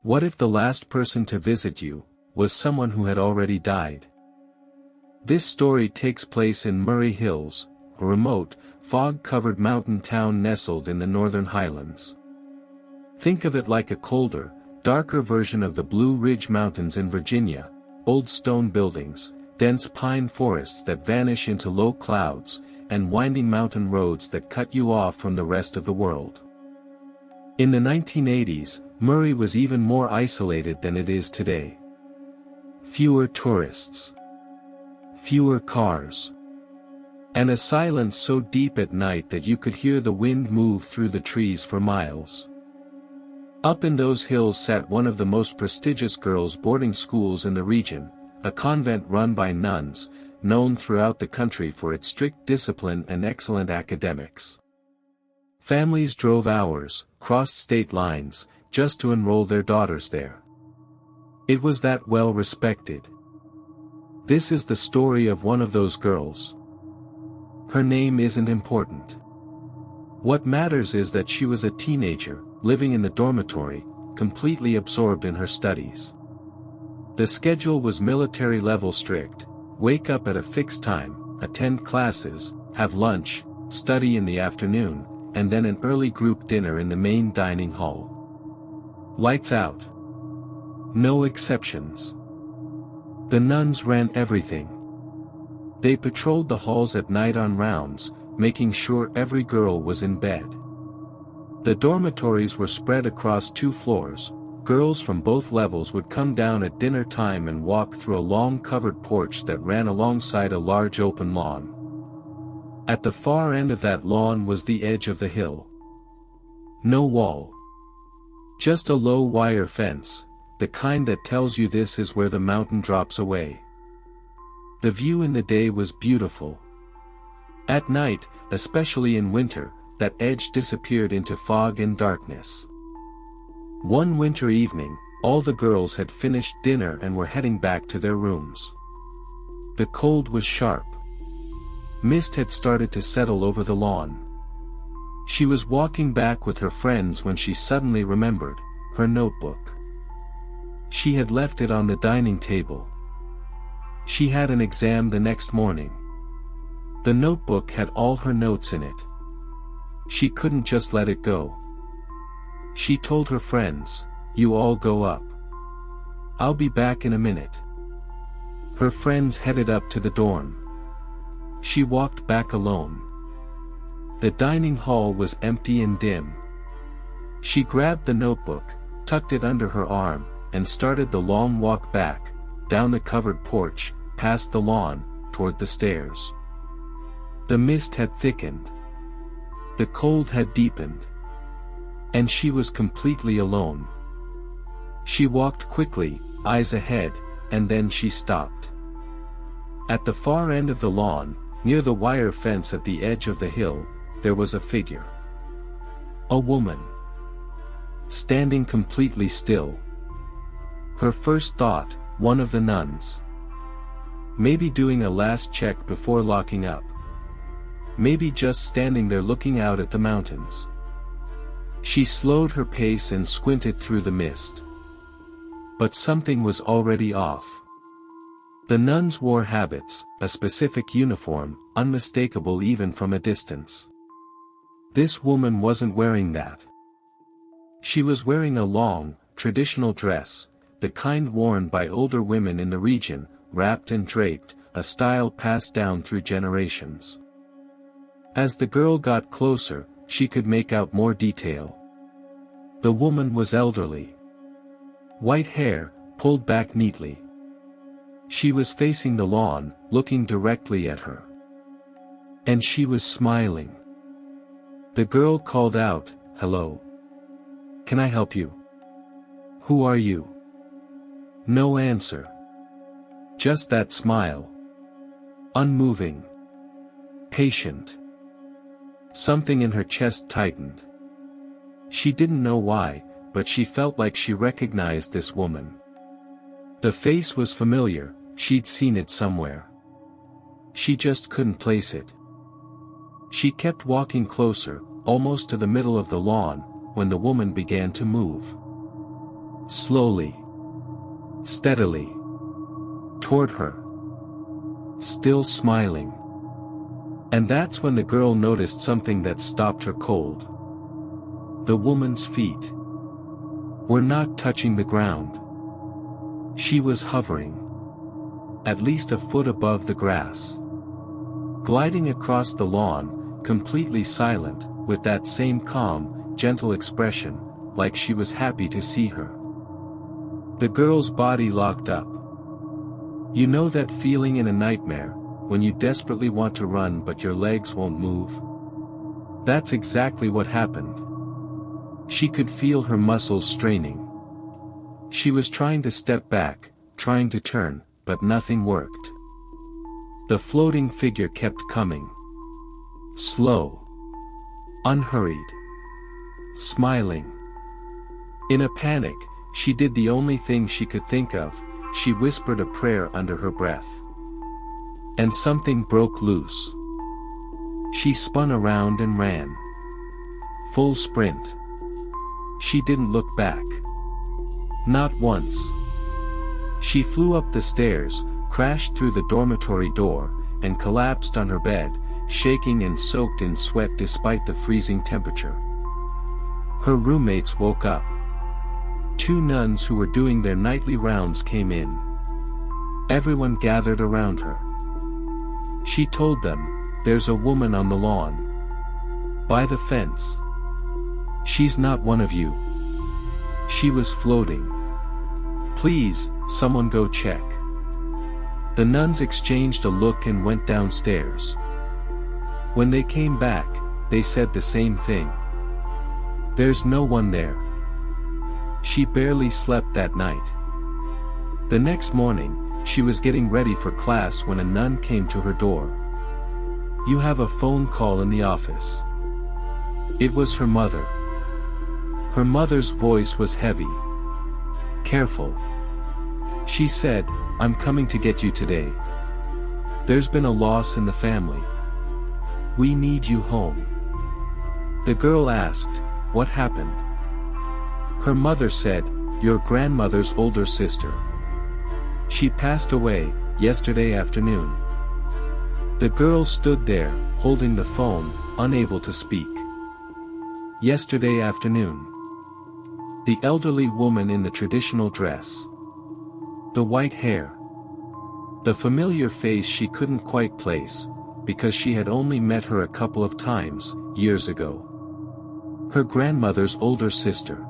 What if the last person to visit you was someone who had already died? This story takes place in Murray Hills, a remote, fog-covered mountain town nestled in the Northern Highlands. Think of it like a colder, darker version of the Blue Ridge Mountains in Virginia: old stone buildings, dense pine forests that vanish into low clouds, and winding mountain roads that cut you off from the rest of the world. In the 1980s, Murray was even more isolated than it is today. Fewer tourists. Fewer cars. And a silence so deep at night that you could hear the wind move through the trees for miles. Up in those hills sat one of the most prestigious girls' boarding schools in the region, a convent run by nuns, known throughout the country for its strict discipline and excellent academics. Families drove hours, crossed state lines, just to enroll their daughters there. It was that well respected. This is the story of one of those girls. Her name isn't important. What matters is that she was a teenager, living in the dormitory, completely absorbed in her studies. The schedule was military-level strict: wake up at a fixed time, attend classes, have lunch, study in the afternoon, and then an early group dinner in the main dining hall. Lights out. No exceptions. The nuns ran everything. They patrolled the halls at night on rounds, making sure every girl was in bed. The dormitories were spread across 2 floors. Girls from both levels would come down at dinner time and walk through a long covered porch that ran alongside a large open lawn. At the far end of that lawn was the edge of the hill. No wall. Just a low wire fence, the kind that tells you this is where the mountain drops away. The view in the day was beautiful. At night, especially in winter, that edge disappeared into fog and darkness. One winter evening, all the girls had finished dinner and were heading back to their rooms. The cold was sharp. Mist had started to settle over the lawn. She was walking back with her friends when she suddenly remembered her notebook. She had left it on the dining table. She had an exam the next morning. The notebook had all her notes in it. She couldn't just let it go. She told her friends, "You all go up. I'll be back in a minute." Her friends headed up to the dorm. She walked back alone. The dining hall was empty and dim. She grabbed the notebook, tucked it under her arm, and started the long walk back, down the covered porch, past the lawn, toward the stairs. The mist had thickened. The cold had deepened. And she was completely alone. She walked quickly, eyes ahead, and then she stopped. At the far end of the lawn, near the wire fence at the edge of the hill, there was a figure. A woman. Standing completely still. Her first thought, one of the nuns. Maybe doing a last check before locking up. Maybe just standing there looking out at the mountains. She slowed her pace and squinted through the mist. But something was already off. The nuns wore habits, a specific uniform, unmistakable even from a distance. This woman wasn't wearing that. She was wearing a long, traditional dress, the kind worn by older women in the region, wrapped and draped, a style passed down through generations. As the girl got closer, she could make out more detail. The woman was elderly. White hair, pulled back neatly. She was facing the lawn, looking directly at her. And she was smiling. The girl called out, "Hello. Can I help you? Who are you?" No answer. Just that smile. Unmoving. Patient. Something in her chest tightened. She didn't know why, but she felt like she recognized this woman. The face was familiar, she'd seen it somewhere. She just couldn't place it. She kept walking closer, almost to the middle of the lawn, when the woman began to move. Slowly. Steadily. Toward her. Still smiling. And that's when the girl noticed something that stopped her cold. The woman's feet were not touching the ground. She was hovering. At least a foot above the grass. Gliding across the lawn, completely silent, with that same calm, gentle expression, like she was happy to see her. The girl's body locked up. You know that feeling in a nightmare, when you desperately want to run but your legs won't move? That's exactly what happened. She could feel her muscles straining. She was trying to step back, trying to turn, but nothing worked. The floating figure kept coming. Slow. Unhurried. Smiling. In a panic, she did the only thing she could think of, she whispered a prayer under her breath. And something broke loose. She spun around and ran. Full sprint. She didn't look back. Not once. She flew up the stairs, crashed through the dormitory door, and collapsed on her bed, shaking and soaked in sweat despite the freezing temperature. Her roommates woke up. 2 nuns who were doing their nightly rounds came in. Everyone gathered around her. She told them, "There's a woman on the lawn. By the fence. She's not one of you. She was floating. Please, someone go check." The nuns exchanged a look and went downstairs. When they came back, they said the same thing. "There's no one there." She barely slept that night. The next morning, she was getting ready for class when a nun came to her door. "You have a phone call in the office." It was her mother. Her mother's voice was heavy. "Careful." She said, "I'm coming to get you today. There's been a loss in the family. We need you home." The girl asked, "What happened?" Her mother said, "Your grandmother's older sister. She passed away, yesterday afternoon." The girl stood there, holding the phone, unable to speak. Yesterday afternoon. The elderly woman in the traditional dress. The white hair. The familiar face she couldn't quite place, because she had only met her a couple of times, years ago. Her grandmother's older sister.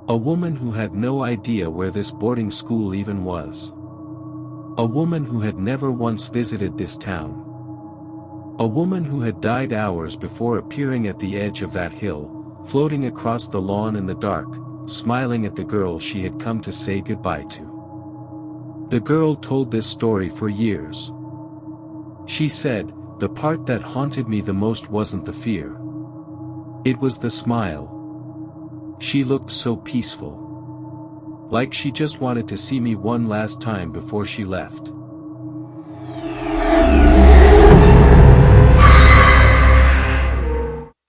A woman who had no idea where this boarding school even was. A woman who had never once visited this town. A woman who had died hours before appearing at the edge of that hill, floating across the lawn in the dark, smiling at the girl she had come to say goodbye to. The girl told this story for years. She said, "The part that haunted me the most wasn't the fear. It was the smile. She looked so peaceful. Like she just wanted to see me one last time before she left."